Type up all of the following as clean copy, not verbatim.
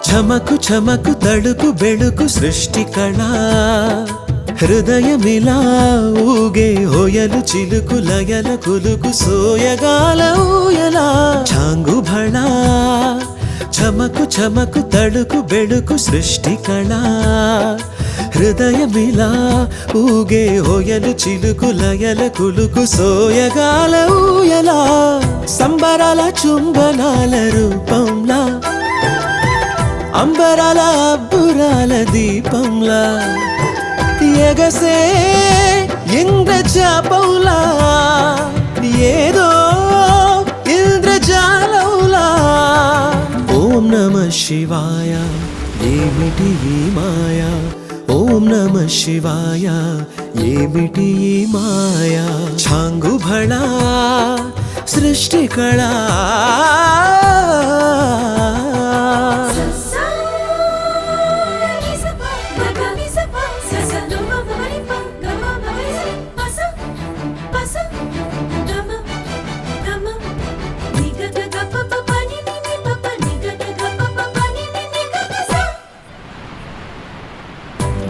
చమకు చమకు తడుకు బెడుకు సృష్టి కళ హృదయమిలా ఊగే హోయలు చిలుకు లయల కులుకు సోయగాల ఊయలా చాంగు భళ చమకు చమకు తడుకు బెడుకు సృష్టి కళ హృదయమిలా ఊగే హోయలు చిలుకు లయల కులుకు సోయగాల ఊయలా సంబరాల చుంబనాల రూపంలా అంబరాల అబ్బురాల దీపంలా ఎగసే ఇంద్రజాపంలా ఏదో ఇంద్రజాలంలా ఓం నమః శివాయ ఏమిటి ఈ మాయా ఓం నమః శివాయ ఏమిటి ఈ మాయా ఛాంగు భళా సృష్టి కళా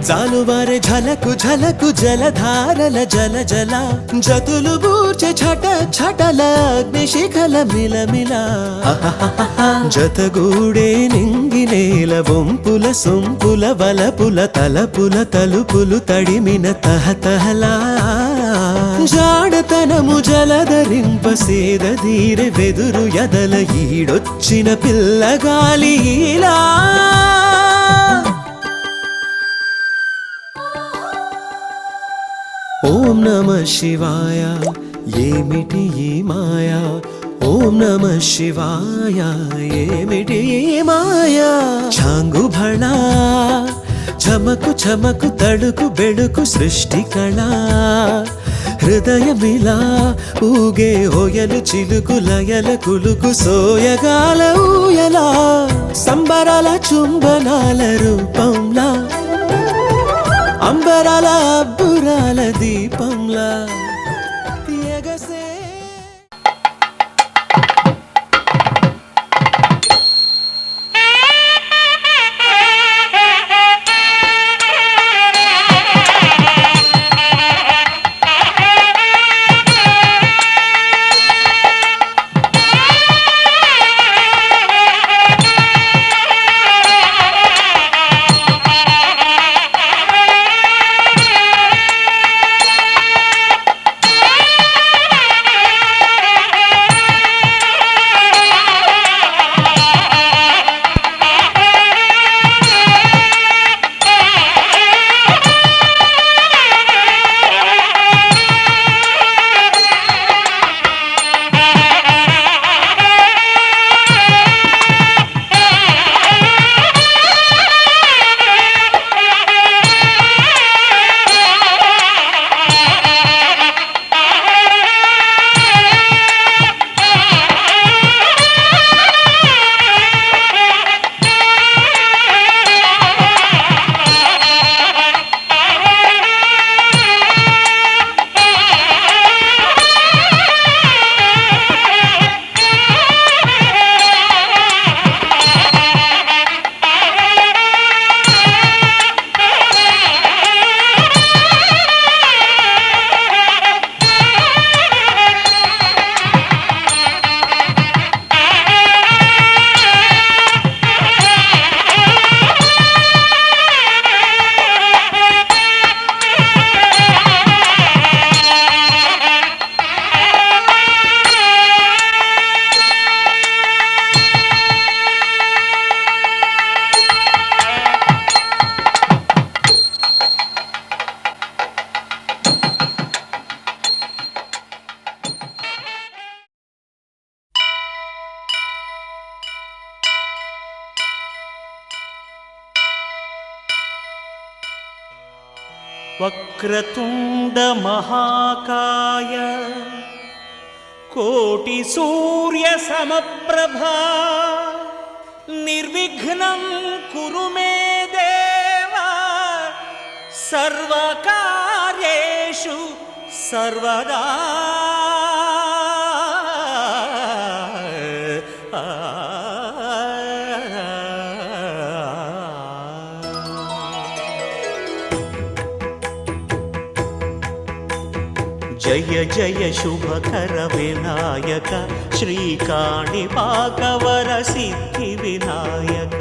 జాలువారే ఝలకు ఝలకు జలధారల జల జల జతులు బూర్చె ఛట ఛటల అగ్నిశిఖల మిలమిల జతగూడే నింగి నేల వంపుల సొంపుల వలపుల తలపుల తలుపులు తడిమిన తహతహలా జాడతనము జలధరింప సేద ధీరె వెదురు ఎదల ఈడొచ్చిన పిల్లగాలి ఇలా ఓం నమః శివాయ ఏమిటి ఈ మాయా ఓం నమః శివాయ ఏమిటి ఈ మాయా ఛాంగు భళా చమకు చమకు తడుకు బెడుకు సృష్టి కళా హృదయమిలా ఊగే హోయలు చిలుకు లయల కులుకు సోయగాల ఊయలా సంబరాల చుంబనాల రూపంలా అంబరాల అబ్బురాల దీపంలా ఎగసే వక్రతుండ మహాకాయ కోటి సూర్య సమప్రభా నిర్విఘ్నం కురు మే దేవ సర్వకార్యేషు సర్వదా. జయ జయ శుభకర వినాయక శ్రీకాణిపాకవర సిద్ధి వినాయక.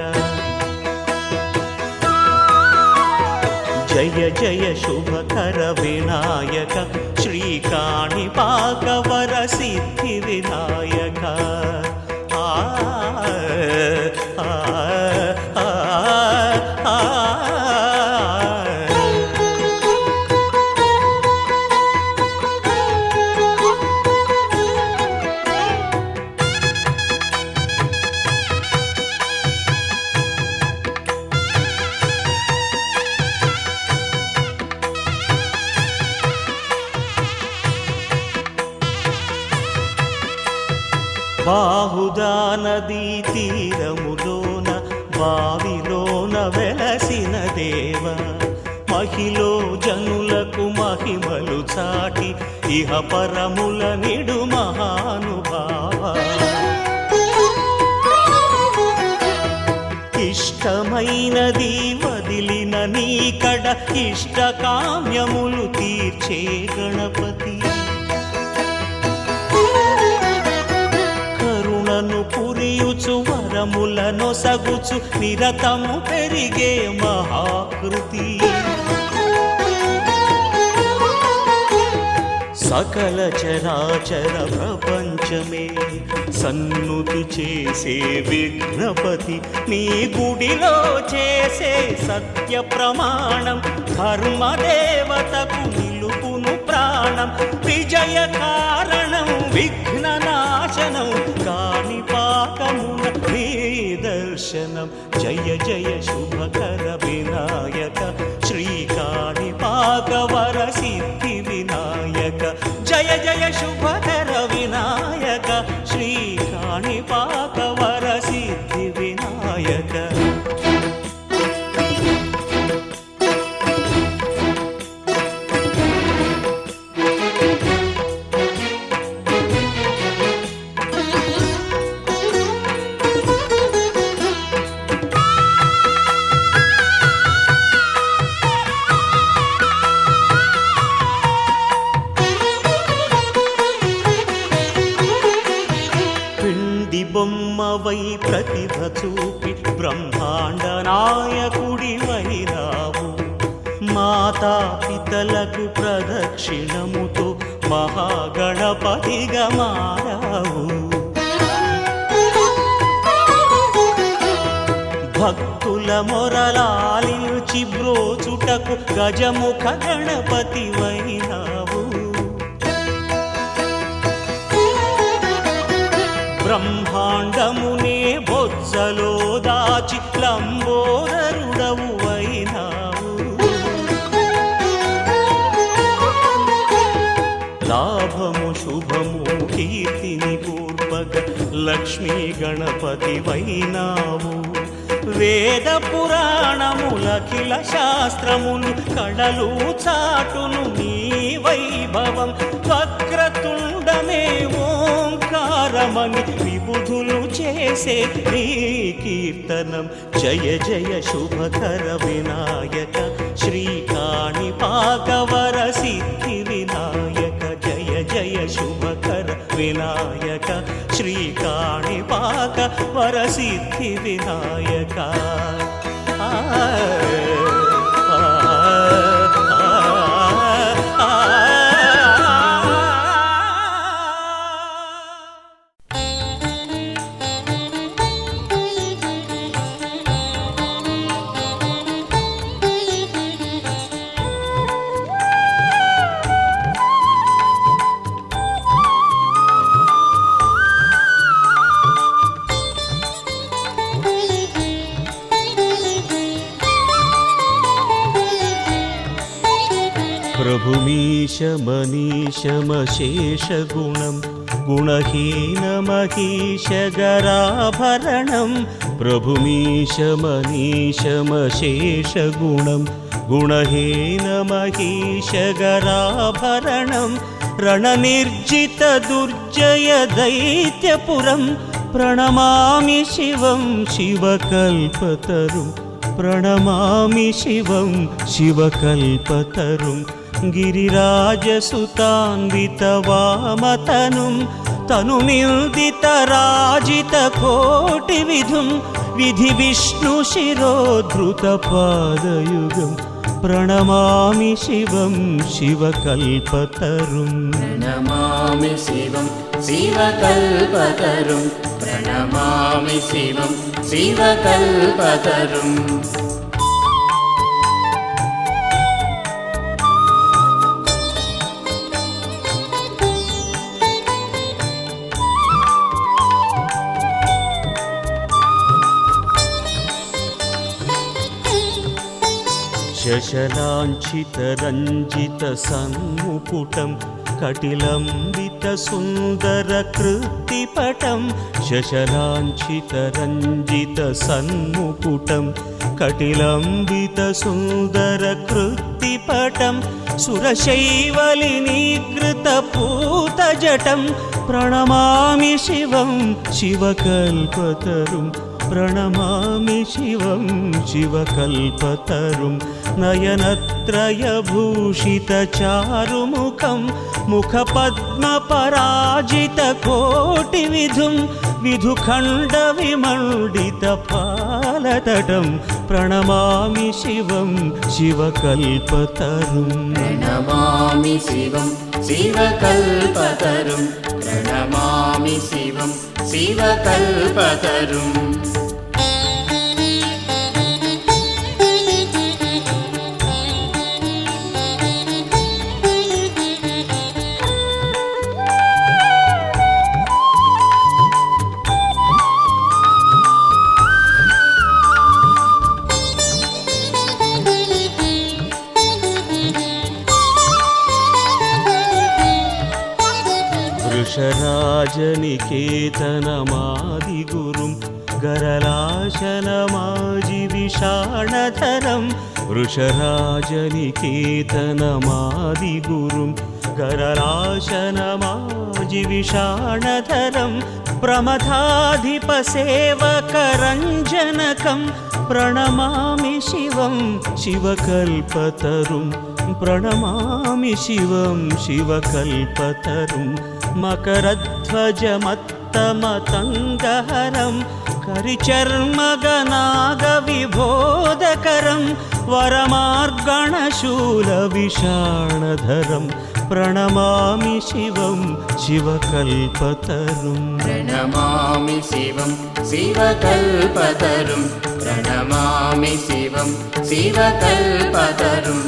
జయ జయ శుభకర వినాయక శ్రీకాణిపాకవర సిద్ధి వినాయక. ఆ ఆ ఆ ఆ బాహుదా నదీ తీరములోన బావిలోన వెలసిన దేవ మహిలో జనులకు మహిమలు చాటి ఇహ పరముల నిడు మహానుభావ. ఇష్టమైనది వదిలిన నీకడ ఇష్ట కామ్యములు తీర్చే గణపతి. పురియుచు వరములను సగుచు నిరతము పెరిగే మహాకృతి. సకల చరాచర ప్రపంచమే సన్నుతి చేసే విఘ్నపతి నీ గుడిలో చేసే సత్య ప్రమాణం ధర్మదేవతకు నిలుపును ప్రాణం. విజయ కారణం విఘ్న నాశనం కాణిపాకమున నీ దర్శనం. జయ జయ శుభకర వినాయక శ్రీకాణిపాకవర సిద్ధి వినాయక. జయ జయ శుభకర వినాయక శ్రీకాణిపాకవర సిద్ధి వినాయక. బొమ్మవై ప్రతిభ చూపి బ్రహ్మాండ నాయకుడి వైరావు. మాతా పితలకు ప్రదక్షిణముతో మహాగణపతిగా మారావు. భక్తుల మొరలాలించి బ్రోచుటకు గజముఖ గణపతి వైనావు. బ్రహ్మాండమునే బొజ్జలో దాచి లంబోదరుడవు అయినావు. లాభము శుభము కీర్తిని పూర్వక లక్ష్మీ గణపతి వైనావు. వేద పురాణములఖిల శాస్త్రములు కళలు చాటును నీ వైభవం. వక్రతుండమే ఓంకారమని విబుధులు చేసే నీ కీర్తనం. జయ జయ శుభకర వినాయక శ్రీకాణిపాకవర సిద్ధి వినాయక. జయ జయ శుభకర వినాయక శ్రీకాణిపాకవర సిద్ధి వినాయక. प्रभुमीशमनीशमशेषगुणं गुणहीनमहीशगराभरणं प्रभुमीशमनीशमशेषगुणं गुणहीनमहीशगराभरणं रणनिर्जितदुर्जयदैत्यपुरं प्रणमामि शिवं शिवकल्पतरुं प्रणमामि शिवं शिवकल्पतरुं गिरिराजसुतान्वितवामतनुं तनुनिर्दितराजितकोटिविधुं विधिविष्णुशिरोद्धृतपादयुगं प्रणमामि शिवं शिवकल्पतरुं प्रणमामि शिवं शिवकल्पतरुं प्रणमामि शिवं शिवकल्पतरुं शशलाञ्छितरञ्जितसन्मुकुटं कटिलम्बितसुन्दरकृत्तिपटं शशलाञ्छितरञ्जितसन्मुकुटं कटिलम्बितसुन्दरकृत्तिपटं सुरशैवलिनीकृतपूतजटं प्रणमामि शिवं शिवकल्पतरुं प्रणमामि शिवं शिवकल्पतरुं नयनत्रयभूषितचारुमुखं मुखपद्मपराजितकोटिविधुं विधुखण्डविमण्डितपालतटं प्रणमामि शिवं शिवकल्पतरुं प्रणमामि शिवं शिवकल्पतरुं प्रणमामि शिवं शिवकल्पतरुं वृषराजनिकेतनमादिगुरुं गरलाशनमाजिविषाणधरं वृषराजनिकेतनमादिगुरुं गरलाशनमाजिविषाणधरं प्रमथाधिपसेवकरञ्जनकं प्रणमामि शिवं शिवकल्पतरुं प्रणमामि शिवं शिवकल्पतरुं मकरध्वजमत्तमतङ्गहरं करिचर्मगनागविबोधकरं वरमार्गणशूलविषाणधरं प्रणमामि शिवं शिवकल्पतरुं प्रणमामि शिवं शिवकल्पतरुं प्रणमामि शिवं शिवकल्पतरुं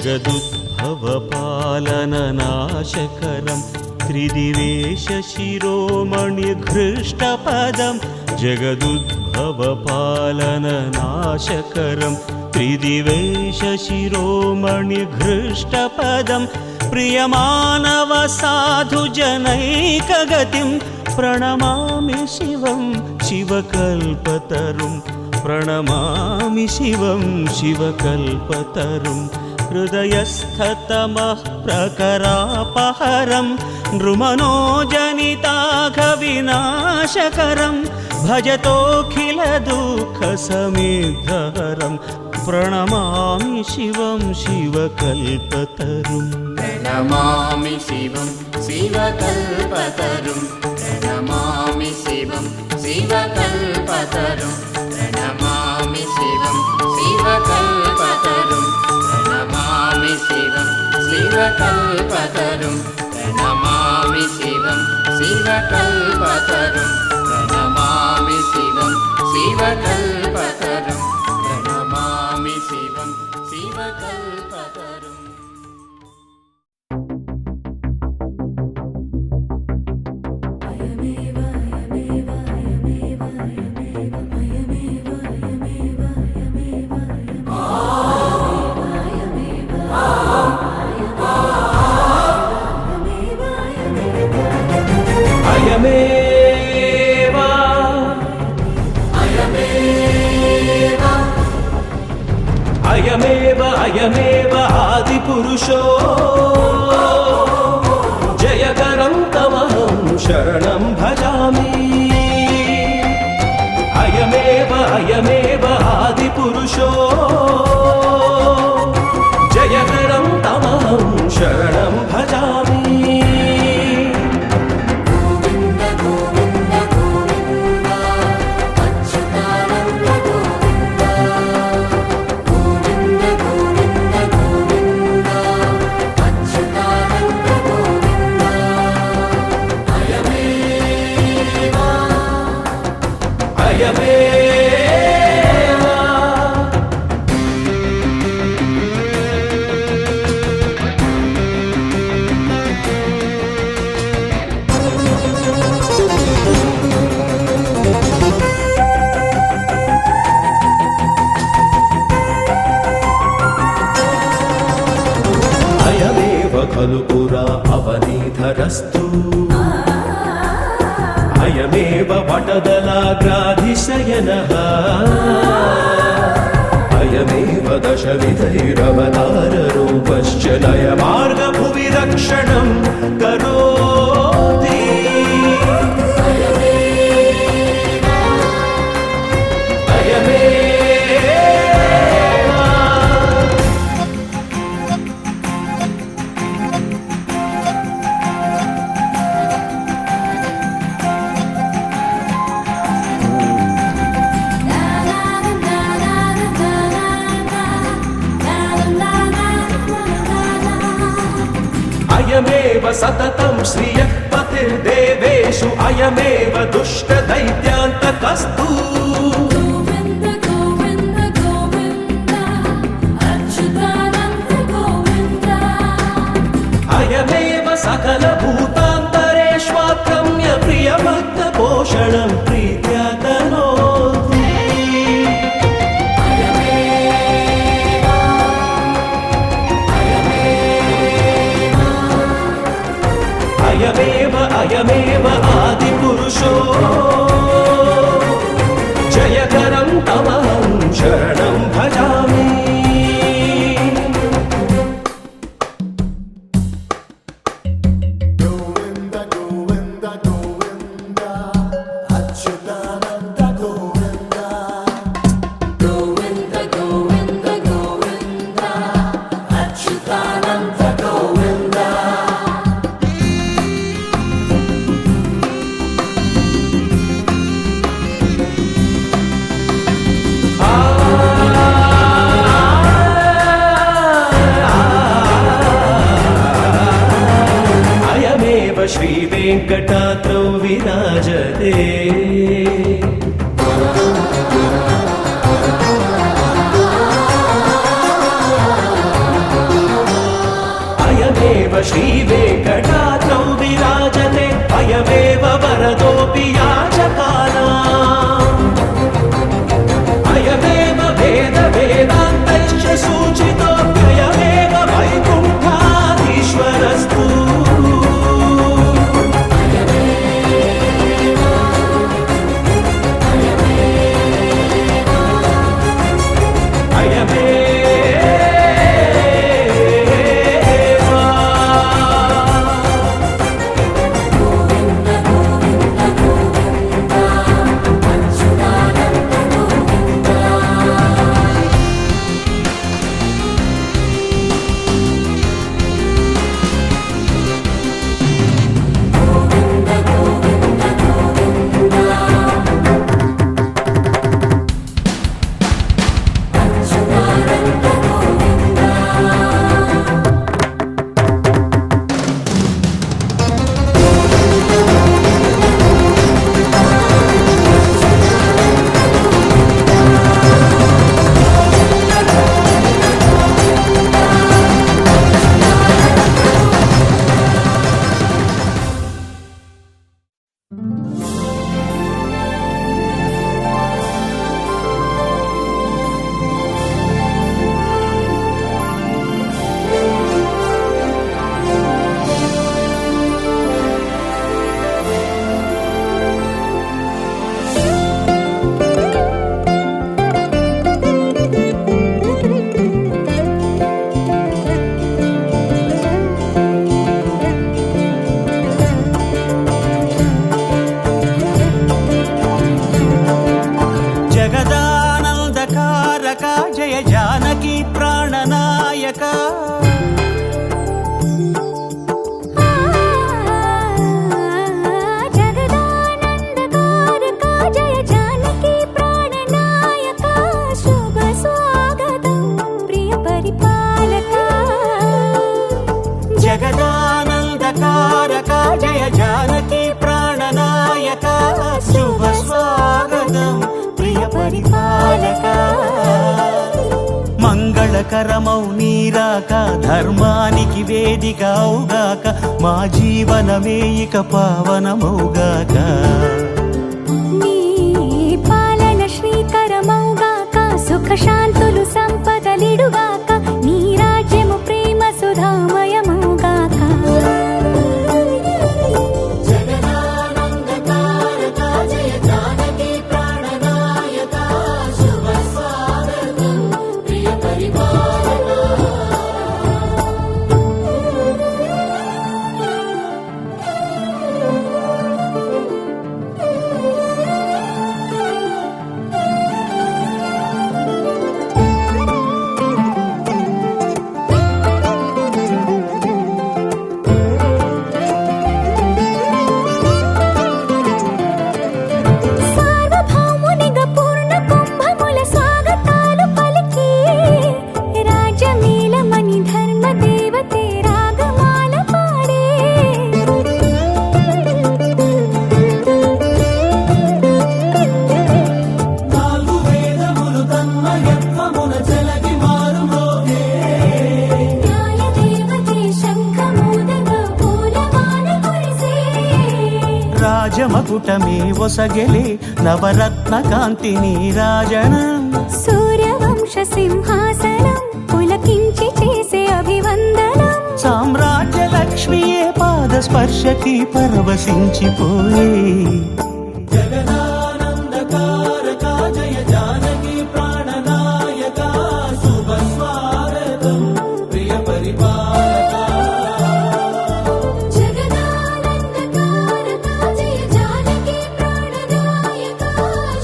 जगदुद्भवपालननाशकरं त्रिदिवेशशिरोमणिघृष्टपदं जगदुद्भवपालननाशकरं त्रिदिवेशशिरोमणिघृष्टपदं प्रियमानवसाधुजनैकगतिं प्रणमामि शिवं शिवकल्पतरुं प्रणमामि शिवं शिवकल्पतरुं हृदयस्थतमः प्रकरापहरं नृमनोजनिताघविनाशकरं भजतोऽखिलदुःखसमेद्धहरं प्रणमामि शिवं शिवकल्पतरुं प्रणमामि शिवं शिवकल्पतरुं प्रणमामि शिवं शिवकल्पतरुं प्रणमामि शिवं शिवकल्पतरुं प्रणमामि शिवं शिवकल्पतरुं प्रणमामि शिवं शिवकल्पतरुं प्रणमामि शिवं शिवकल्पतरुं प्रणमामि शिवं शिव शिवकल्पतरुम् అయమేవ అయమేవ ఆదిపురుషో జయకరం తమహం శరణం భజామి అయమేవ అయమేవ ఆదిపురుషో జయకరం తమహం శరణం భజామి खलु पुरा अवनीधरस्तु अयमेव वटदलाग्राधिशयनः अयमेव दशविधैरवताररूपश्च नयमार्गभुवि रक्षणं करोति अयमेव सततं श्रियः पतिर्देवेषु अयमेव दुष्टदैत्यान्तकस्तु गोविन्द गोविन्द गोविन्द अच्युतानन्द गोविन्द अयमेव सकलभूतान्तरेष्वाक्रम्य प्रियभक्तपोषणं प्रीत्या तनोति अयमेव अयमेव आदिपुरुषो जयकरं तमहं शरणं भजामि गोविन्द गोविन्द गोविन्द अच्युतानन्द गोविन्द गोविन्द गोविन्द गोविन्द अच्युतानन्द गोविन्द अयमेव श्रीवेङ्कटाद्रौ विराजते अयमेव श्रीवेङ्कटाद्रौ विराजते अयमेव वरदोऽपि याचकानाम् अयमेव वेदान्तैश्च सूचितोऽप्ययमेव वैकुण्ठाधीश्वरस्तु ನಾಯಕ జగదానందకారక జయ జానకి ప్రాణనాయక శుభ స్వాగతం ప్రియ పరిపాలక జగదానందకారక జయ జానకి ప్రాణనాయక శుభ స్వాగతం ప్రియ పరిపాలక మంగళకరమౌ నీరాక ధర్మానికి వేదిక అవుగాక మా జీవనమే ఇక పావనమౌగాక నీ పాలన శ్రీకరమౌగాక సుఖ శాంతులు సంపదలిడుగాక నీ రాజ్యము ప్రేమ సుధామయమౌగాక జగదానందకారక జయ జానకి ప్రాణనాయక శుభ స్వాగతం ప్రియ పరిపాలక సార్వభౌమునిగా పూర్ణ కుంభముల స్వాగతాలు పలికి రాజమేళమణి ధర్మ దేవతే రాగమాల పాడే నాలుగు వేదములు తన్మయత్వమున చెలగి మారుమోగే న్యాయ దేవతే శంఖమూదగా పూలమాల కురిసే రాజమకుటమే ఒసగెలే నవరత్న కాంతిని రాజనం సూర్యవంశ సింహాసనం పులకించి చేసే అభివందనం సామ్రాజ్య లక్ష్మియే పాద స్పర్శకి పరవశించిపోయే జగదానందకారక జయ జానకి ప్రాణనాయక శుభ స్వాగతం ప్రియ పరిపాలక జగదానందకారక జయ జానకి ప్రాణనాయక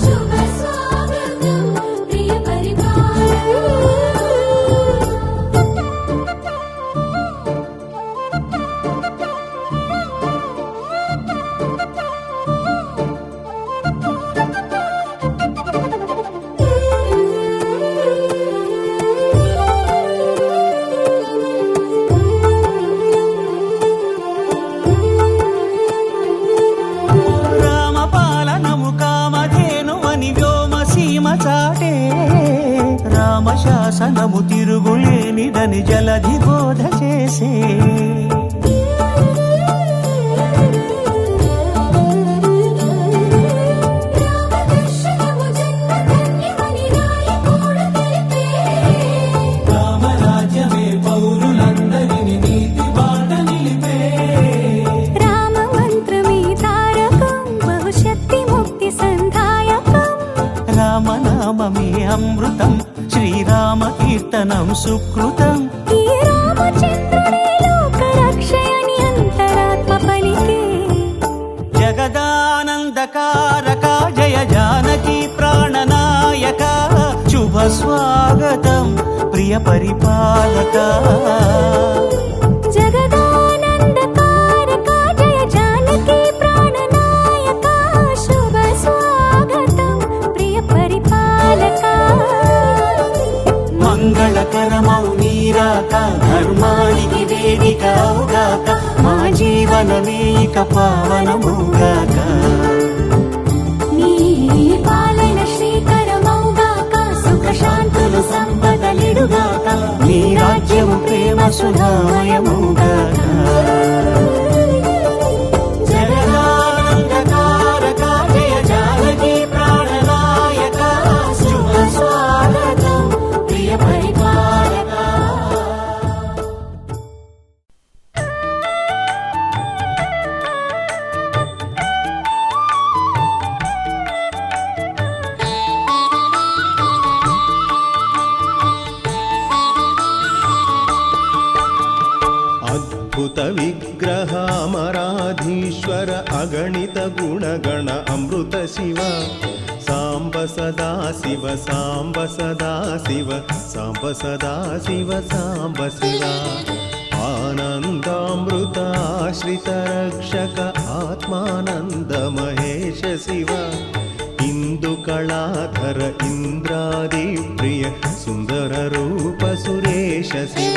శుభ స్వాగతం ప్రియ రామపాలనము కామధేను అని వ్యోమసీమ చాటే రామశాసనము తిరుగులేనిదని జలధి బోధ చేసే రామదర్శనము జన్మధన్యమని రాయకూడు తెలిపే రామరాజ్యమే పౌరులందరిని నీతి బాట నిలిపే రామ మంత్రమే తారకం బహుశక్తి ముక్తి సంధాయకం రామనామమే అమృతం శ్రీరామ కీర్తనం సుకృతం ఈ రామచంద్రుడే లోక రక్షయని అంతరాత్మ పలికే జగదానందకారక జయ జానకి ప్రాణనాయక శుభ స్వాగతం ప్రియ పరిపాలక జగదానందకారక జయ జానకి ప్రాణనాయక శుభ స్వాగతం ప్రియ పరిపాలక మంగళకరమౌ నీరాక ధర్మానికి వేదిక అవుగాక మా జీవనమే ఇక పావనముగాక నీ పాలన శ్రీకరమౌగాక సుఖ శాంతులు సంపదలిడుగాక నీ రాజ్యము ప్రేమ సుధామయముగాక జగదానందకారక జయ జానకి ప్రాణనాయక శుభ స్వాగతం ప్రియ పరిపాలక అద్భుత విగ్రహామరాధీశ్వర అగణిత గుణగణ అమృత శివ సాంబ ಸಾಂಬ ಸದಾ ಶಿವ ಸಾಂಬ ಸದಾ ಶಿವ ಸಾಂಬ ಸದಾ ಶಿವ ಸಾಂಬ ಶಿವ ಆನಂದಾಮೃತ ಆಶ್ರಿತ ರಕ್ಷಕ ಆತ್ಮಾನಂದ ಮಹೇಶ ಶಿವ ಇಂದು ಕಳಾಧರ ಇಂದ್ರಾದಿ ಪ್ರಿಯ ಸುಂದರ ರೂಪ ಸುರೇಶ ಶಿವ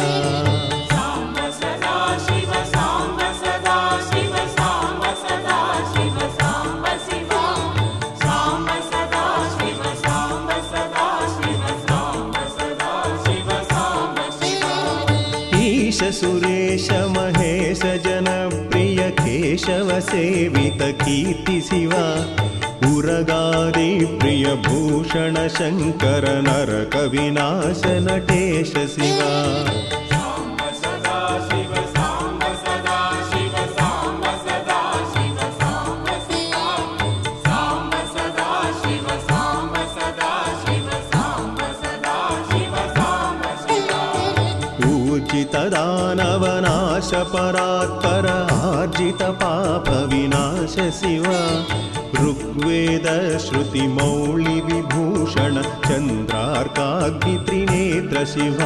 ಸುರೇಶ ಮಹೇಶ ಜನಪ್ರಿಯ ಕೇಶವ ಸೇವಿತ ಕೀರ್ತಿ ಶಿವ ಉರಗಾದಿ ಪ್ರಿಯ ಭೂಷಣ ಶಂಕರ ನರಕ ವಿನಾಶ ನಟೇಶ ಶಿವ दानवनाश परात्पर आर्जित पाप विनाश शिव ऋग्वेद श्रुति मौळि विभूषण चन्द्रार्काग्नि त्रिनेत्र शिव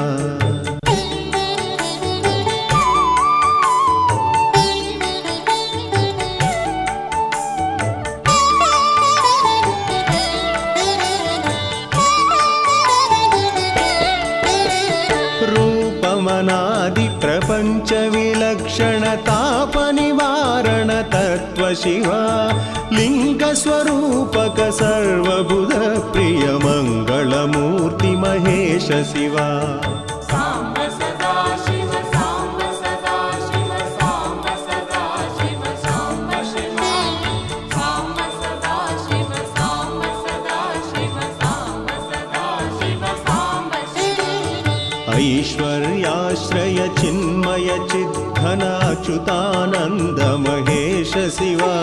मनादि प्रपंच विलक्षण ताप निवारण तत्व शिवा लिंग स्वरूपक सर्वबुध प्रिय मंगल मूर्ति महेश शिवा ऐश्वर्याश्रय चिन्मय चिद्घन अच्युतानंद महेश शिवा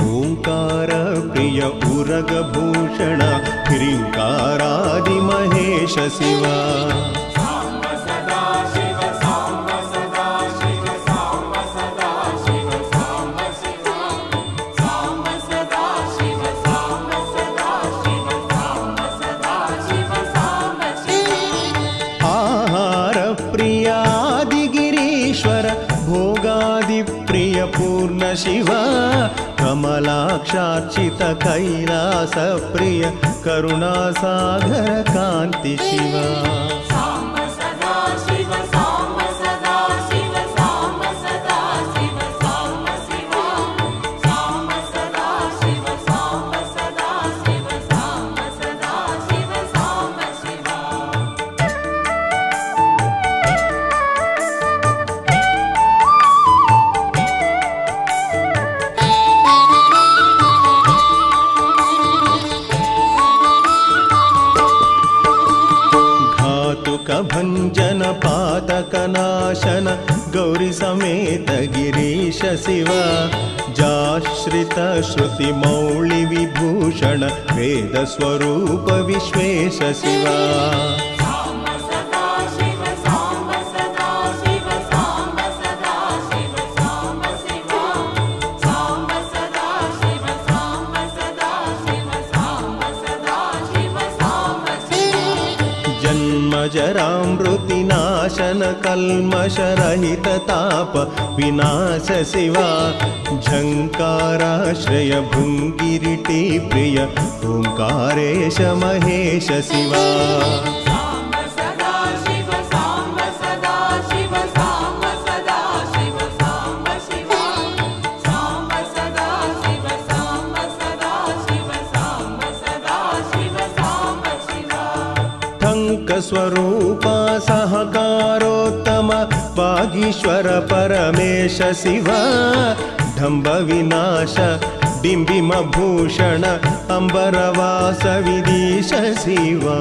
ओंकार प्रिय उरग भूषण ह्रींकारादि महेश शिवा भोगादि प्रिय पूर्ण शिव कमलाक्षार्चित कैलास प्रिय करुणा सागर कांति शिव भंजन पातक नाशन गौरी समेत गिरीश शिव जाश्रित श्रुति मौळि विभूषण वेद स्वरूप विश्वेश शिवा जरामृतिनाशन कल्मषरहित ताप विनाश शिवा झंकाराश्रय भृंगिरिटी प्रिय ओंकारेश महेश शिवा स्वरूपा सहकारोत्तम वागीश्वर परमेश शिवा ढंब विनाश बिंबिम भूषण अंबरवास विदीश शिवा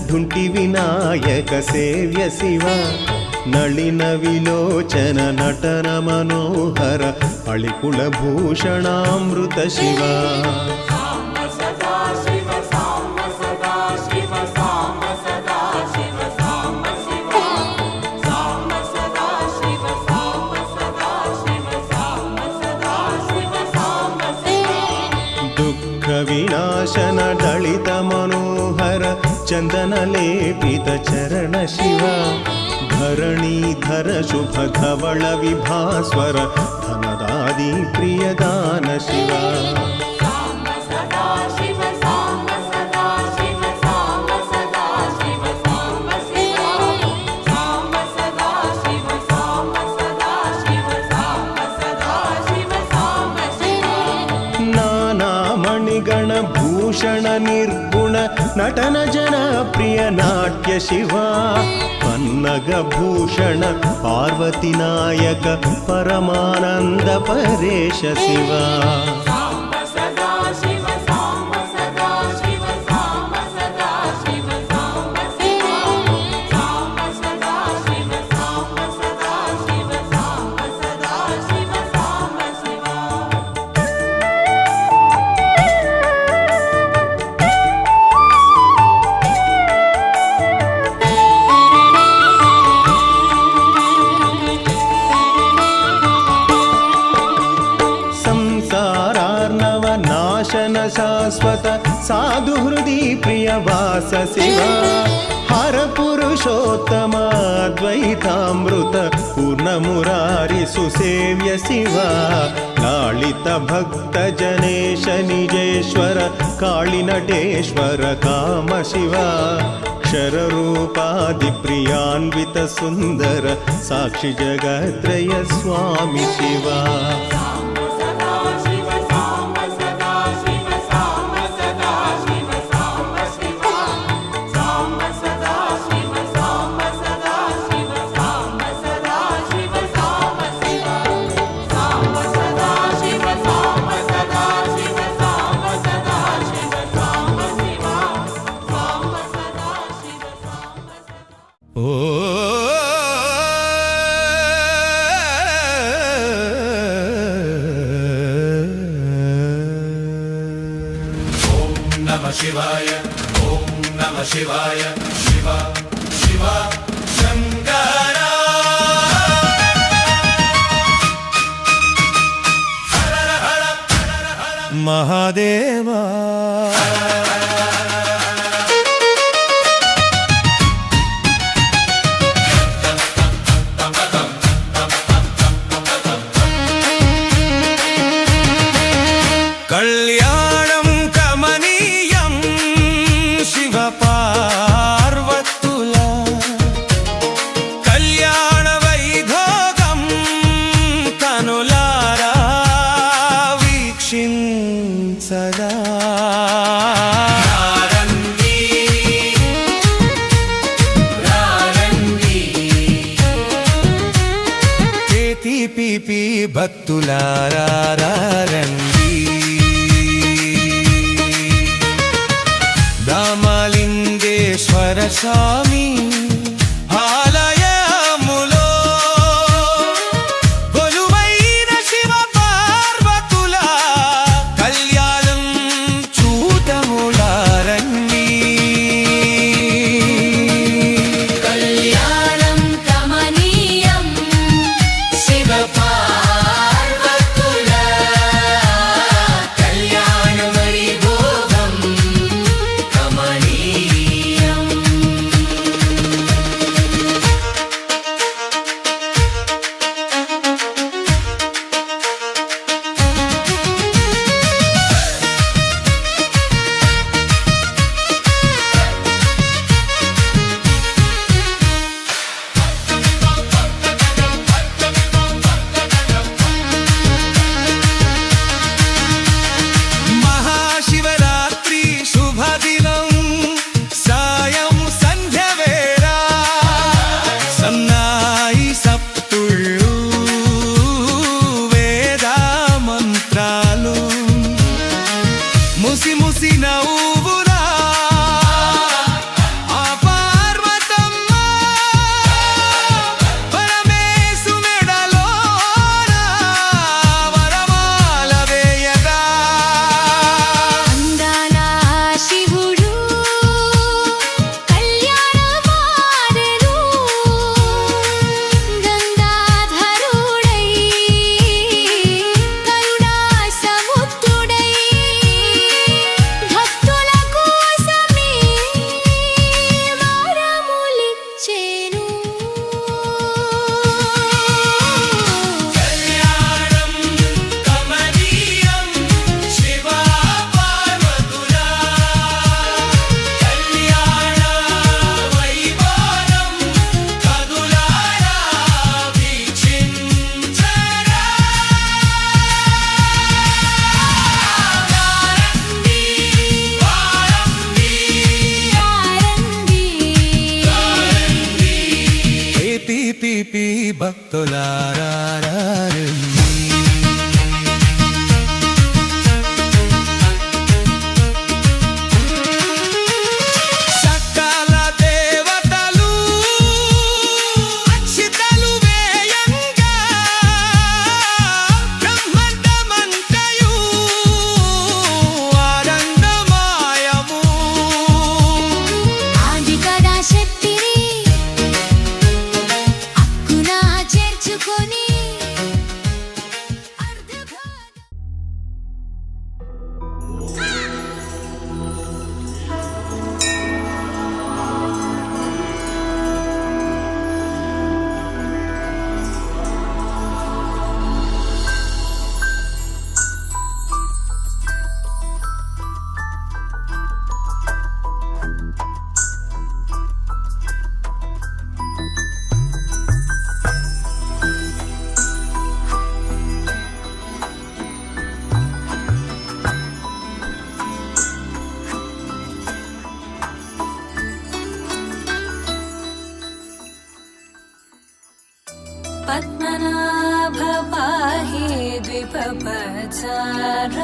ढुंटि विनायक सेव्य शिव नलिन विलोचन नटन मनोहर अळिकुलभूषणामृत शिव विनाशन दलित मनोहर चंदन लेपित चरण शिव धरणीधर शुभ धवल विभास्वर धनदादि प्रियदान शिव भूषण निर्गुण नटन जन प्रिय नाट्य शिवा पन्नग भूषण पार्वती नायक परमानंद परेश शिवा शाश्वत साधु हृदि प्रियवास शिव हर पुरुषोत्तम द्वैतामृत पूर्ण मुरारि सुसेव्य शिव लालित भक्त जनेश निजेश्वर काळि नटेश्वर काम शिव क्षर रूपादि प्रियान्वित सुंदर साक्षि जगत्रय स्वामी शिव शिवाय ओम नमः शिवाय शिव शिव शंकरा महादेवा कल्याणं कमनीयं शिव पार्वतुला कल्याण वैभोगं कनुलारा वीक्षिंचदा చేతి పీపి భక్తులారండి రామలింగేశ్వర స్వామి ఆలయములో కొలువైన శివ పార్వతుల కళ్యాణం చూడములారండి కళ్యాణం కమనీయం శివ పార్వతుల కళ్యాణ వైభోగం కమనీయం భక్తులారా సకల దేవతలు అక్షితలు వేయంగా బ్రహ్మాండమంతయు ఆనందమయము ఆదికదా శక్తిని అక్కున చేర్చుకొని అర్ధభాగ పద్మనాభ పాహి ద్విపపచార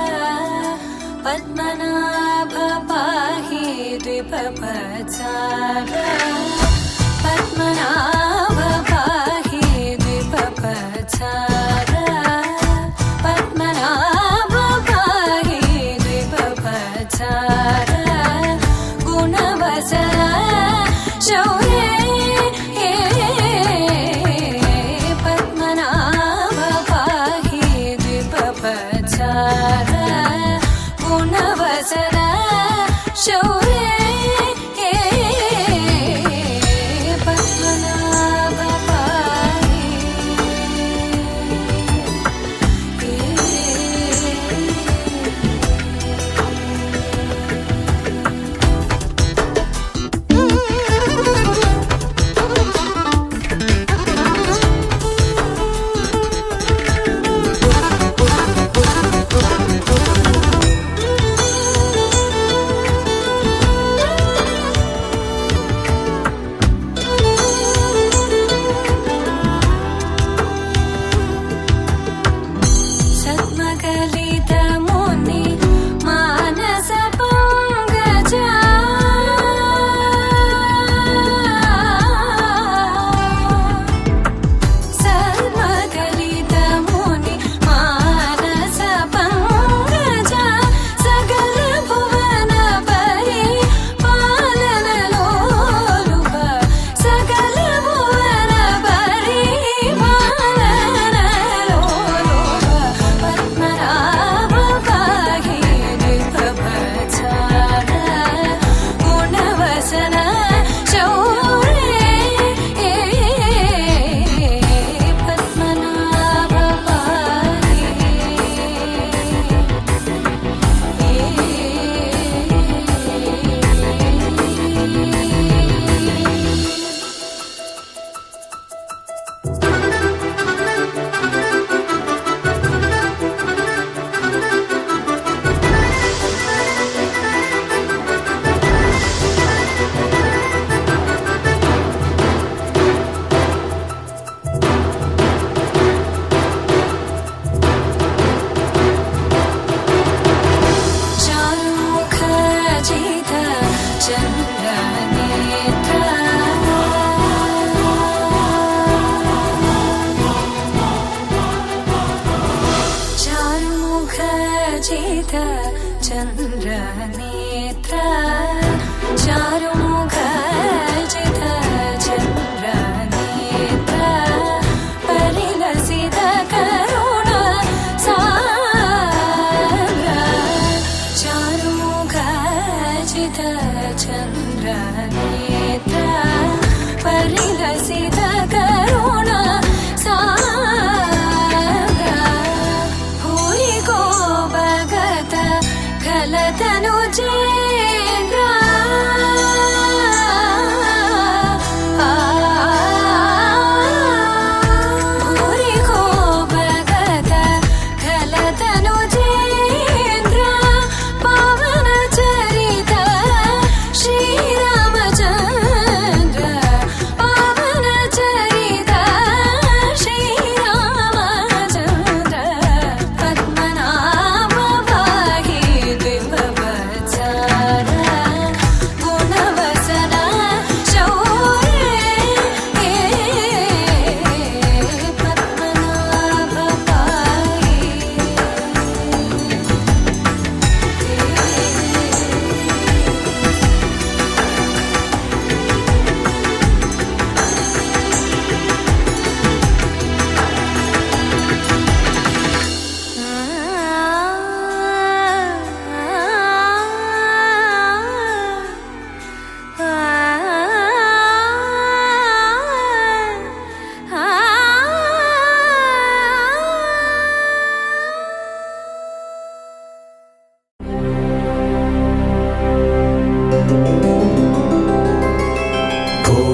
పద్మనాభ పాహి ద్విపపచార పద్మనాభ పాహి ద్విపపచార పద్మనాభ పాహి ద్విపపచార గుణవసర శౌర్య పద్మనాభ పాహి ద్విపపచార గుణవసర శౌర్య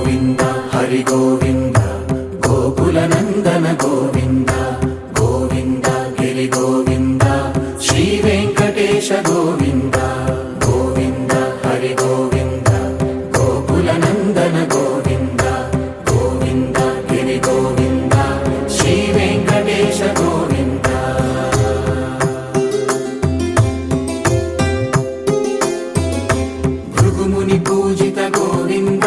గోవింద హరి గోవింద గోకుల నందన గోవింద గోవింద గిరి గోవింద శ్రీ వెంకటేశ గోవింద గోవింద హరి గోవింద గోకుల నందన గోవింద గోవింద గిరి గోవింద శ్రీ వెంకటేశ గోవింద భృగుముని పూజిత గోవింద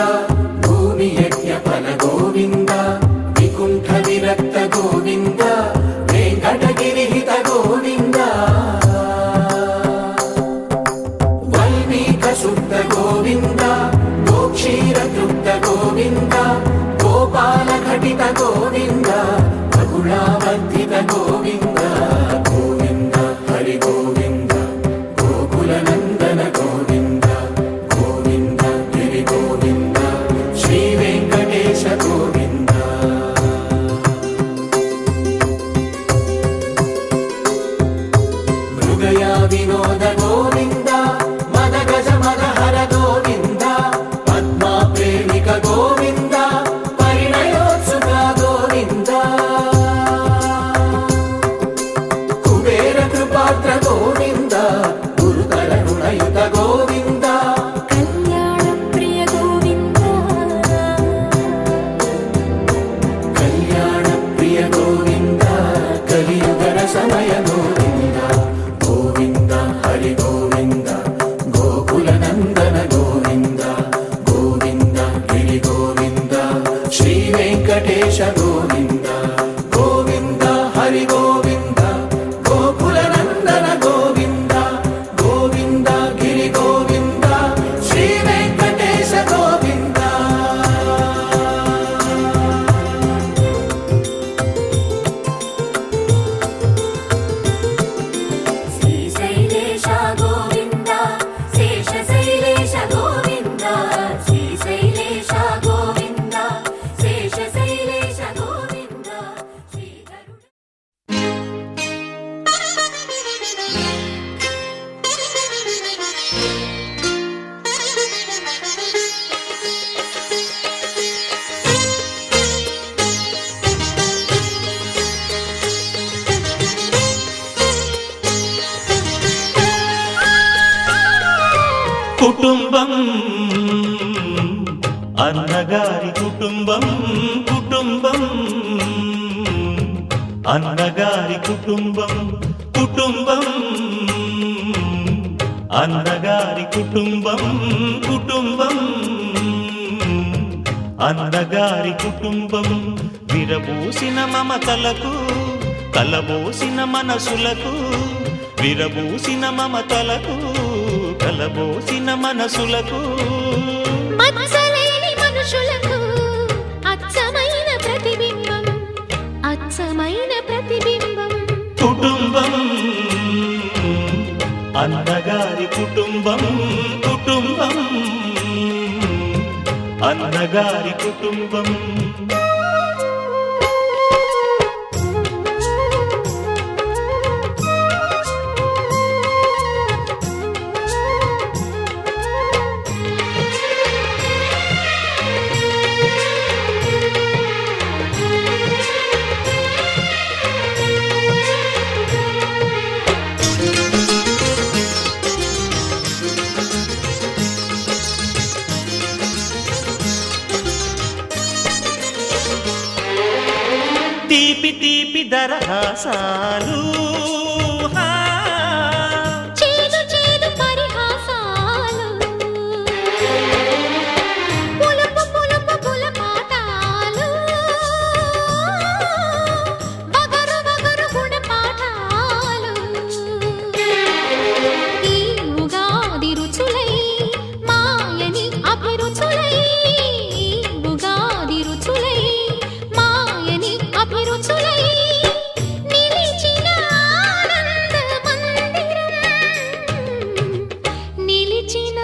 భూమి యజ్ఞ ఫల గోవింద వికుంఠ విరక్త గోవింద వెంకటగిరిహిత గోవింద వల్మీక శుద్ధ గోవింద గోక్షీర తృప్త గోవింద గోపాల ఘటిత గోవింద బహుళావర్ధిత గోవింద గోవింద హరి గోవింద గోకుల నందన గోవింద గోవింద గిరి గోవింద శ్రీ వెంకటేశ గోవింద మృగయా వినోద గోవింద మద గజ మద హర గోవింద పద్మా ప్రేమిక గోవింద పరిణయోత్సుక గోవింద కుబేర కృపాత్ర గోవింద గురుతర రుణయుత గోవింద కళ్యాణ ప్రియ గోవింద కళ్యాణ ప్రియ గోవింద కలియుగర సమయ గోవింద గోవింద హరి గోవింద గోకుల నందన గోవింద గోవింద గిరి గోవింద శ్రీ వెంకటేశ గోవింద గోవింద హరి గోవింద గోకుల నందన గోవింద గోవింద గిరి గోవింద శ్రీ వెంకటేశ గోవింద శ్రీశైలేశ గోవింద శేషశైలేశ గోవింద శ్రీశైలేశ గోవింద శేషశైలేశ గోవింద శ్రీధరుడ కుటుంబం అన్నగారి కుటుంబం కుటుంబం అన్నగారి కుటుంబం కుటుంబం అన్నగారి కుటుంబం కుటుంబం అన్నగారి కుటుంబం విరబూసిన మమతలకు కలబోసిన మనసులకు విరబూసిన మమతలకు కలబోసిన మనసులకు మచ్చలేని మనుషులకు అచ్చమైన ప్రతిబింబం అచ్చమైన ప్రతిబింబం కుటుంబం అన్నగారి కుటుంబం కుటుంబం అన్నగారి కుటుంబం తీపి తీపి దరహాసాలు చేదు చేదు పరిహాసాలు పులుపు పులుపు పులపాటాలు వగరు వగరు గుణపాఠాలు ఈ ఉగాది రుచులై మాయని అభిరుచులై ఉగాది రుచులై మాయని అభిరుచులై నిలిచిన ఆనంద మందిరం నిలిచిన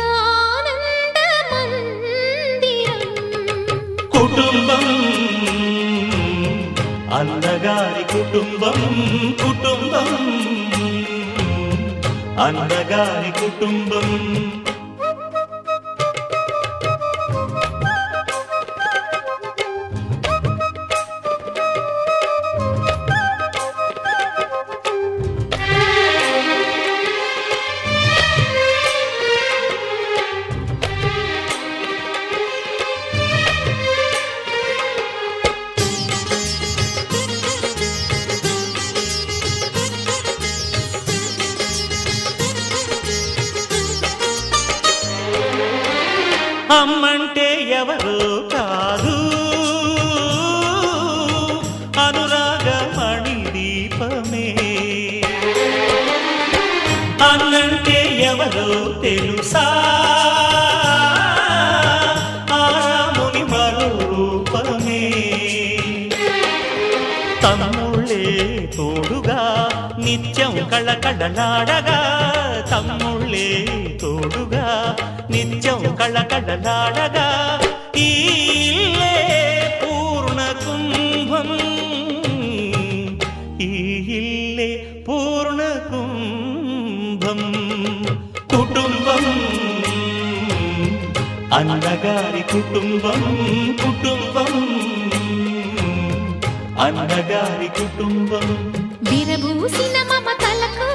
ఆనంద మందిరం కుటుంబం అన్నగారి కుటుంబం కుటుంబం అన్నగారి కుటుంబం ఎవరో కాదు అనురాగమణి దీపమే. అన్నంటే ఎవరో తెలుసా ఆ రాముని మరో రూపమే. తమ్ముళ్ళే తోడుగా నిత్యం కళకళలాడగా, తమ్ముళ్ళే తోడుగా నిత్యం కళకళలాడగా, ఈ ఇల్లే పూర్ణ కుంభం, ఈ ఇల్లే పూర్ణ కుంభం. కుటుంబం అన్నగారి కుటుంబం, కుటుంబం అన్నగారి కుటుంబం. విరబూసిన మమతలకు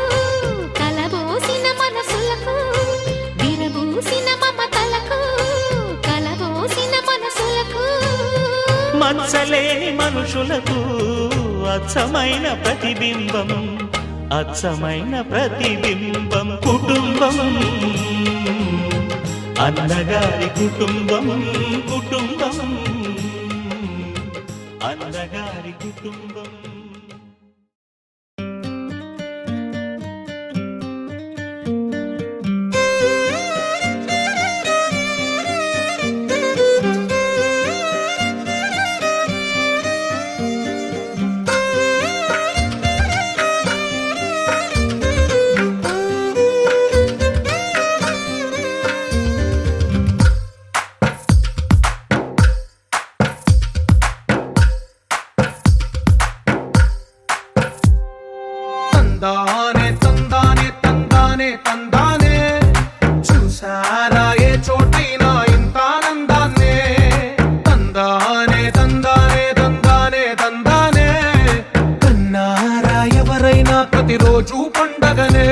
కలబోసిన మనసులకు, విరబూసిన మమతలకు కలబోసిన మనసులకు, మచ్చలేని మనుషులకు అచ్చమైన ప్రతిబింబం, అచ్చమైన ప్రతిబింబం. కుటుంబం అన్నగారి కుటుంబం, కుటుంబం అన్నగారి కుటుంబం. తందానే తందానే తందానే తందానే, చూసారా ఏ చోటైనా ఇంత ఆనందాన్నే. తందానే తందానే తందానే తందానే, కన్నారా ఎవరైనా ప్రతిరోజు పండగనే.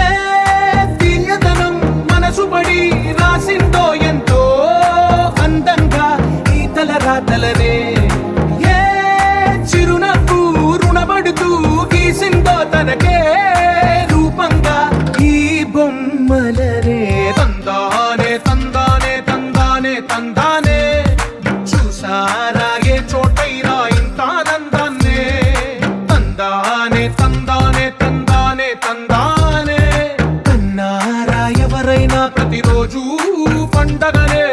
ఏ తీయదనం మనసు పడి రాసిందో ఎంతో అందంగా ఈ తలరాతలనే. ఏ చిరునవ్వు రుణపడుతూ గీసిందో తనకే రూపంగా ఈ బొమ్మలనే. తందానే తందానే తందానే తందానే, చూసారా ఏ చోటైనా ఇంత ఆనందాన్నే. తందానే తందానే తందానే తందానే, కన్నారా ఎవరైనా ప్రతిరోజు పండగనే.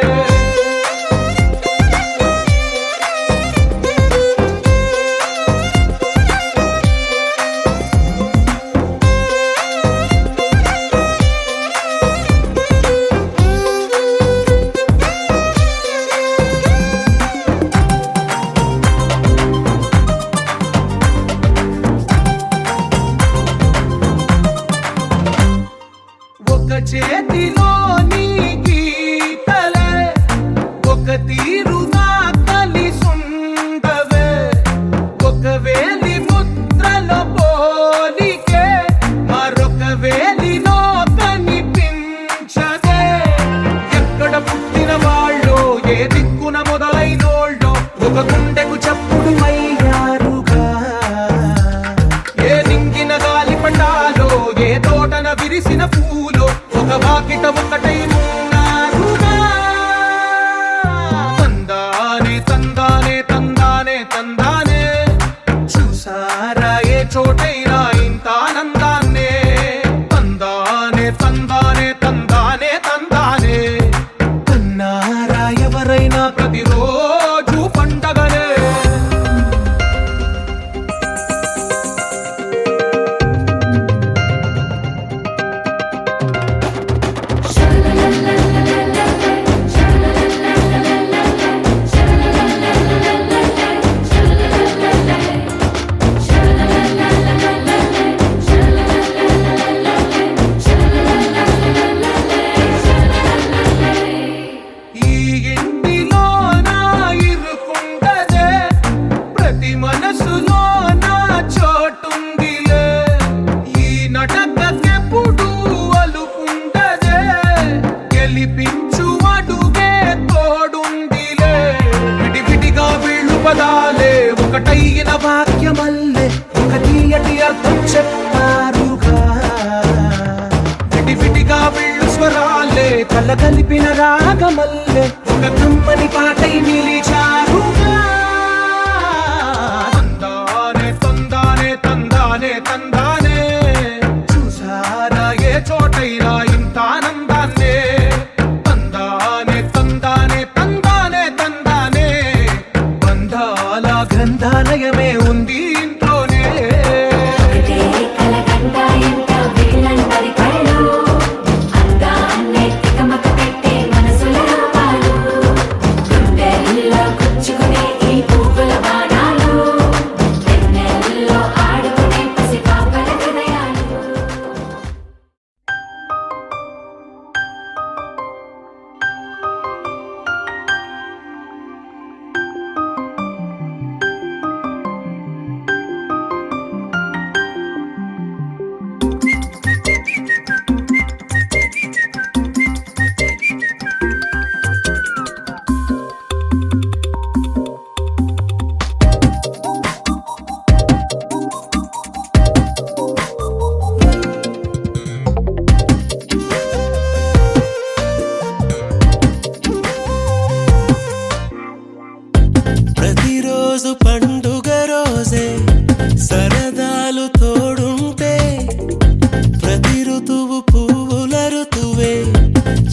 ఒక చేతిలో నీ గీతలే ఒక తీరుగా కలిసుండవే, ఒక వేలి ముద్రలో పోలికే మరొక వేలిలో కనిపించదే. ఎక్కడ పుట్టిన వాళ్ళో ఏ దిక్కున మొదలైనోళ్ళో ఒక గుండెకు చప్పుడు అయ్యారుగా. ఏ నింగిన గాలి పండాలో ఏ తోటన విరిసిన పూలో ఒక వాకిట ఒకటై ఉన్నారుగా. తందానే తందానే తందానే తందానే, చూసారా ఏ చోటైనా ఇంత ఆనందాన్నే. తందానే తందానే తందానే తందానే, కన్నారా ఎవరైనా ప్రతిరోజు పండగనే. ఈ ఇంటిలో నా ఇరుకుండదే, ప్రతి మనసులో నా చోటుందిలే. ఈ నటకెప్పుడు అలుకుండదే, గెలిపించు అడుగే తోడుందిలే. విడివిడిగా వీళ్ళు పదాలే ఒకటైన వాక్యమల్లే ఒక తీయటి అర్థం చెప్పారుగా. విడివిడిగా వీళ్ళు స్వరాలే కల కలిపిన రాగమల్లే ఒక కమ్మని పాటై నిలిచారుగా. తందానే తందానే తందానే తందానే, చూసారా ఏ చోటైనా ఇంత ఆనందాన్నే. తందానే తందానే తందానే తందానే, బంధాల గ్రంథాలయమే ఉంది ఇంట్లోనే. ఒకటే కలగంట ఎంత వీళ్ళందరి కళ్ళు, అందాన్నే తికమక పెట్టే మనసుల రూపాలు, గుండెల్లో గుచ్చుకునే ఈ పువ్వుల బాణాలు, వెన్నెల్లో ఆడుకునే పసిపాపల హృదయాలు. ప్రతిరోజు పండుగ రోజే సరదాలు తోడుంటే, ప్రతి ఋతువు పువ్వుల ఋతువే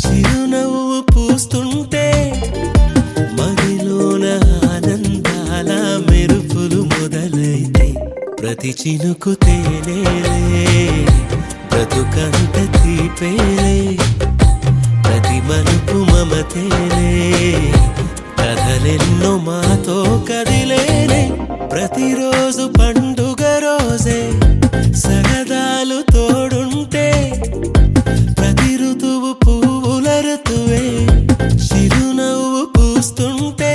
చిరునవ్వు పూస్తుంటే, మదిలోన ఆనందాల మెరుపులు మొదలైతే, ప్రతి చినుకు తేనేలే బ్రతుకంత తీపేలే, ప్రతి మలుపు మమతేలే కథలెన్నో మాతో కదిలేనే. ప్రతిరోజు పండుగ రోజే సరదాలు తోడుంటే, ప్రతి ఋతువు పువ్వుల ఋతువే చిరునవ్వు పూస్తుంటే.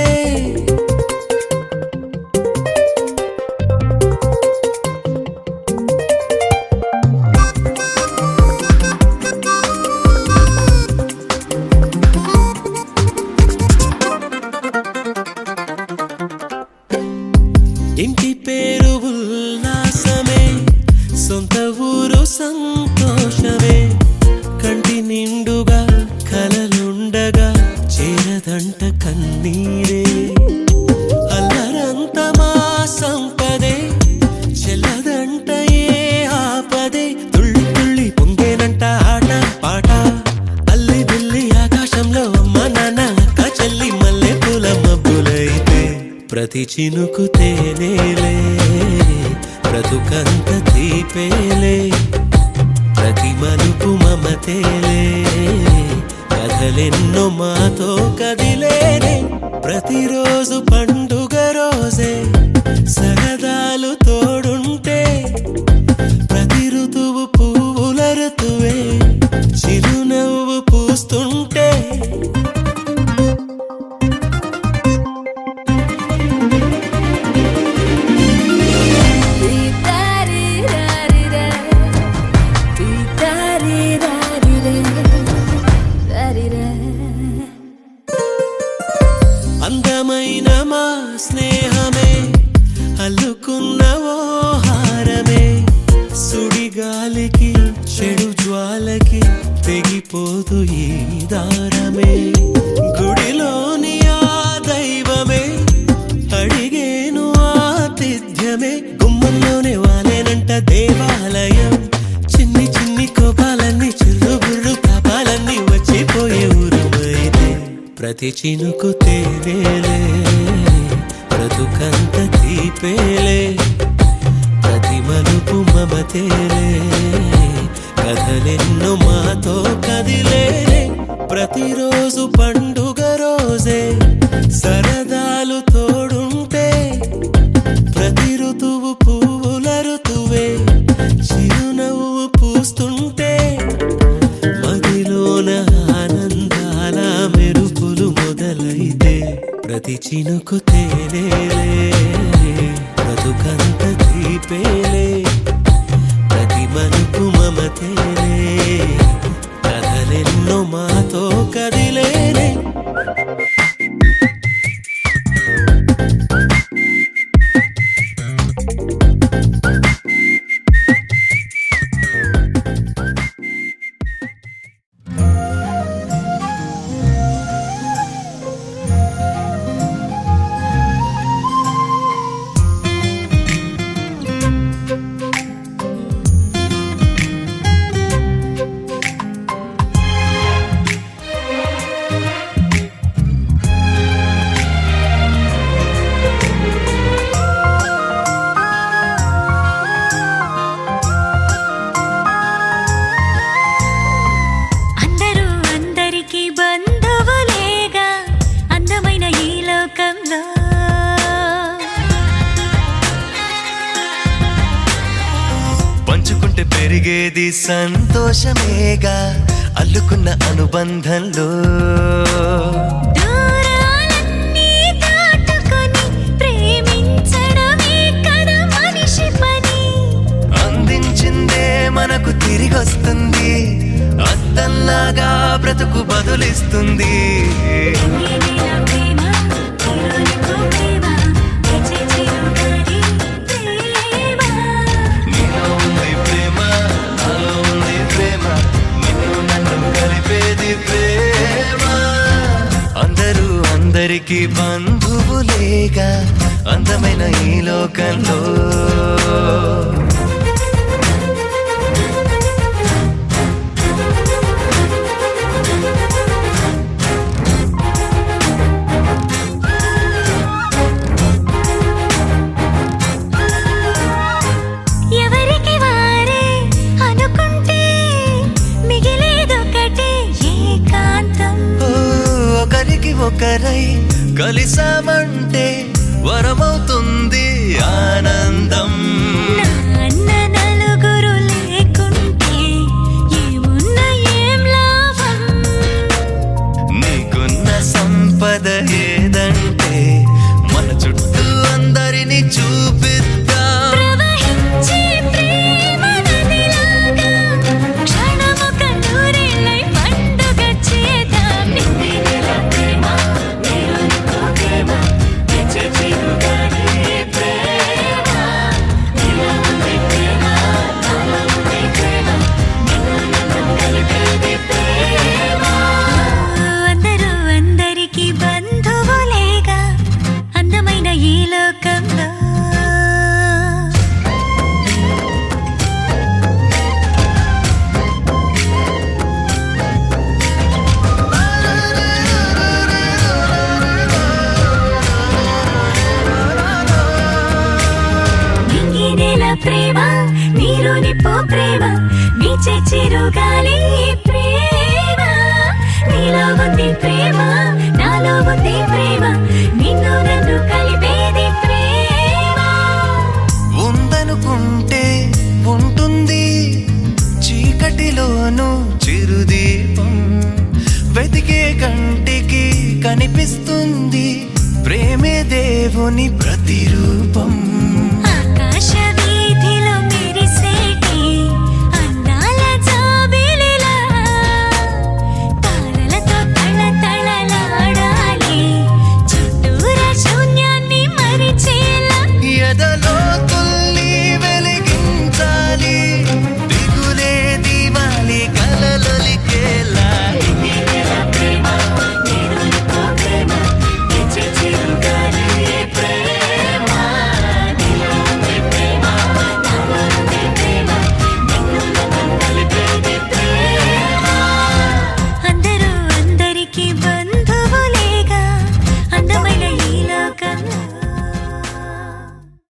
ఇంటి పేరు ఉల్లాసమే, సొంత ఊరు సంతోషమే, కంటి నిండుగా కలలుండగా చేరదంట కన్నీరే. అల్లరంత మా సంపదే, చెల్లదంట ఏ ఆపదే, తుళ్ళి తుళ్ళి పొంగేనంట ఆట పాట, అల్లి బిల్లి ఆకాశంలో అమ్మ నాన్న అక్క చెల్లి మల్లె పూల మబ్బులైతే, ప్రతి చినుకు తేనేలే బ్రతుకంత తీపేలే, ప్రతి మలుపు మమతేలే కథలెన్నో మాతో కదిలేనే. ప్రతిరోజు పండుగ రోజే సరదాలు తోడుంటే, ప్రతి ఋతువు పువ్వుల ఋతువే చిరునవ్వు పూస్తుంటే. అందమైన మా స్నేహమే అల్లుకున్న ఓ హారమే, సుడిగాలికి చెడు జ్వాలకి తెగిపోదు ఈ దారమే. గుడిలోని ఆ దైవమే అడిగేను ఆతిథ్యమే, గుమ్మంలోనే వాలేనంట దేవాలయం, చిన్ని చిన్ని కోపాలన్నీ చిర్రు బుర్రు తాపాలన్నీ వచ్చిపోయే ఊరుమైతే, ప్రతి చినుకు తేనేలే బ్రతుకంత తీపేలే, ప్రతి మలుపు మమతేలే కథలెన్నో మాతో కదిలేనే. ప్రతిరోజు పండుగ రోజే సరదాలు తోడుంటే, ప్రతి ఋతువు పువ్వుల ఋతువే చిరునవ్వు పూస్తుంటే, మదిలోన ఆనందాల మెరుపులు మొదలైతే, ప్రతి చినుకు తేనేలే బ్రతుకంత తీపేలే, ప్రతి మలుపు మమతేలే కథలెన్నో మాతో కదిలేనే. ఇది సంతోషమేగా అల్లుకున్న అనుబంధంలో దూరాలన్నీ దాటుకొని ప్రేమించడమే కదా మనిషి పని. అందించిందే మనకు తిరిగొస్తుంది అద్దంలాగా బ్రతుకు బదులిస్తుంది నీలా ప్రేమ, నీలోనికో ప్రేమ, తెచ్చే చిరుగాలి ప్రేమ. నీలో ఉంది ప్రేమ నాలో ఉంది ప్రేమ నిన్ను నన్ను కలిపేది ప్రేమ అందరూ అందరికీ బంధువులేగా అందమైన ఈ లోకంలో ఎవరికి వారే అనుకుంటే మిగిలేదొకటే ఏకాంతం. ఓ, ఒకరికి ఒకరై కలిసామంటే వరమవుతుంది ఆనందం నాన్న నలుగురు లేకుంటే ఏమున్న ఏం లాభం. నీకున్న సంపద ఏదంటే మన చుట్టూ అందరినీ చూపిద్దాం ప్రవహించే ప్రేమ నదిలాగా క్షణమొక నూరేళ్ళై పండుగ చేద్దాం. నింగినేల ప్రేమ, నీలోనికో ప్రేమ, తెచ్చే చిరుగాలి ప్రేమ. నీలో ఉంది ప్రేమ, నాలో ఉంది ప్రేమ, నిన్ను నన్ను కలిపేది ప్రేమ. అందరూ అందరికీ బంధువులేగా అందమైన ఈ లోకంలో. నింగినేల ప్రేమ, నీరు నిప్పు ప్రేమ, నీచే చిరుగాలి ప్రేమ. నీలో ఉంది ప్రేమ, నాలో ఉంది ప్రేమ, నిన్ను నన్ను కలిపేది ప్రేమ. ఉందనుకుంటే ఉంటుంది చీకటిలోను చిరుదీపం వెతికే కంటికి కనిపిస్తుంది ప్రేమే దేవుని ప్రతిరూపం